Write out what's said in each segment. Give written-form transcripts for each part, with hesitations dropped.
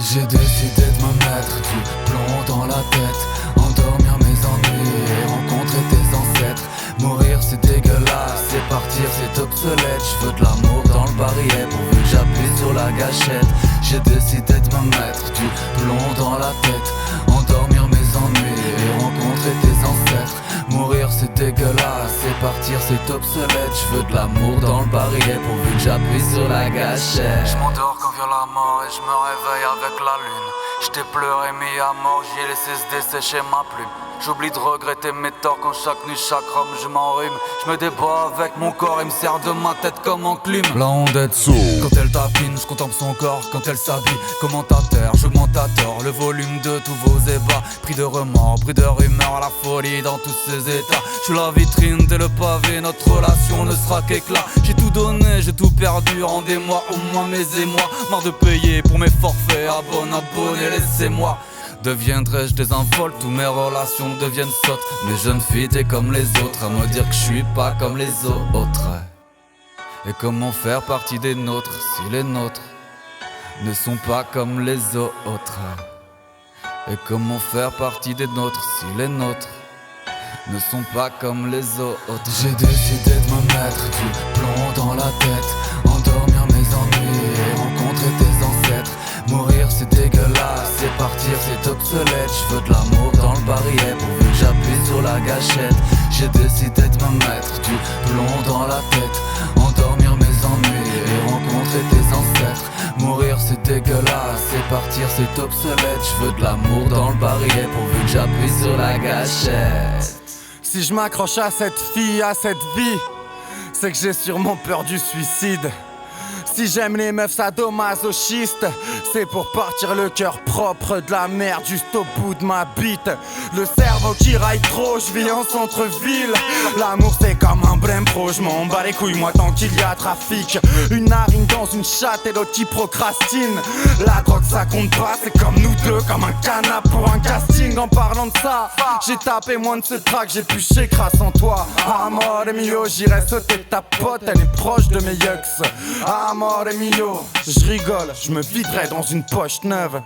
J'ai décidé de me mettre du plomb dans la tête, endormir mes ennuis et rencontrer tes ancêtres. Mourir c'est dégueulasse, et partir c'est obsolète. Je veux de l'amour dans le barillet pourvu que j'appuie sur la gâchette. J'ai décidé de me mettre du plomb dans la tête, endormir mes ennuis et rencontrer tes ancêtres. Mourir c'est dégueulasse, et partir c'est obsolète. Je veux de l'amour dans le barillet pourvu que j'appuie sur la gâchette. Je m'endors quand vient la mort et je me réveille avec la lune. Je t'ai pleuré mis à mort, j'y ai laissé se dessécher ma plume. J'oublie de regretter mes torts quand chaque nuit, chaque rhum je m'enrhume. Je me débat avec mon corps, il me sert de ma tête comme enclume. La honte d'être sourd. Quand elle tapine, je contemple son corps. Quand elle s'habille, commentateur, j'augmente à tort le volume de tous vos ébats. Pris de remords, pris de rumeurs, la folie dans tous ses états. Je suis la vitrine, t'es le pavé, notre relation ne sera qu'éclat. J'ai tout donné, j'ai tout perdu, rendez-moi au moins mes émois. Marre de payer pour mes forfaits, abonné, laissez-moi. Deviendrai-je désinvolte, tous mes relations deviennent sottes. Mes jeunes filles, t'es comme les autres, à me dire que je suis pas comme les autres. Et comment faire partie des nôtres si les nôtres ne sont pas comme les autres? Et comment faire partie des nôtres si les nôtres ne sont pas comme les autres? J'ai décidé de me mettre du plomb dans la tête, endormir mes ennuis et rencontrer tes ancêtres. Mourir c'est dégueulasse, et partir c'est obsolète. Je veux de l'amour dans le barillet pourvu que j'appuie sur la gâchette. J'ai décidé de me mettre du plomb dans la tête, endormir mes ennuis et rencontrer tes ancêtres. Mourir c'est dégueulasse, et partir c'est obsolète. Je veux de l'amour dans le barillet pourvu que j'appuie sur la gâchette. Si je m'accroche à cette fille, à cette vie, c'est que j'ai sûrement peur du suicide. Si j'aime les meufs sadomasochistes, c'est pour partir le cœur propre de la merde juste au bout de ma bite. Le cerveau qui raille trop, je vis en centre-ville. L'amour c'est comme un blême pro, je m'en bats les couilles moi tant qu'il y a trafic. Une narine dans une chatte et l'autre qui procrastine. La drogue ça compte pas, c'est comme nous deux, comme un canap pour un casting. En parlant de ça, j'ai tapé moins de ce track, j'ai pu chez crasse en toi. Amore mio, j'irai sauter ta pote, elle est proche de mes yucks. Amore mio, je rigole, je me viderai dans une poche neuve.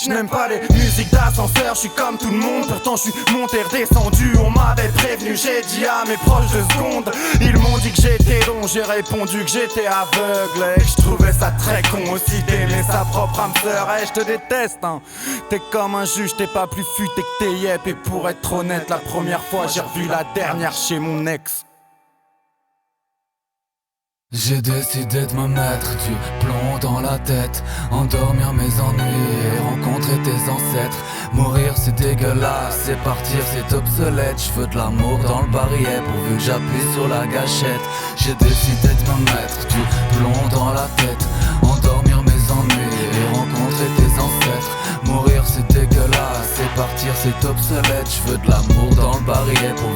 Je n'aime pas les musiques d'ascenseur, je suis comme tout le monde. Pourtant je suis monté, redescendu, on m'avait prévenu. J'ai dit à mes proches 2 secondes, ils m'ont dit que j'étais long. J'ai répondu que j'étais aveugle et que je trouvais ça très con aussi d'aimer sa propre âme sœur. Hey, je te déteste hein. T'es comme un juge, t'es pas plus futé que t'es yep. Et pour être honnête, la première fois j'ai revu la dernière chez mon ex. J'ai décidé de me mettre du plomb dans la tête, endormir mes ennuis et rencontrer tes ancêtres. Mourir c'est dégueulasse, et partir c'est obsolète. Je veux de l'amour dans le barillet pourvu que j'appuie sur la gâchette. J'ai décidé de me mettre du plomb dans la tête, endormir mes ennuis et rencontrer tes ancêtres. Mourir c'est dégueulasse, et partir c'est obsolète. Je veux de l'amour dans le barillet pourvu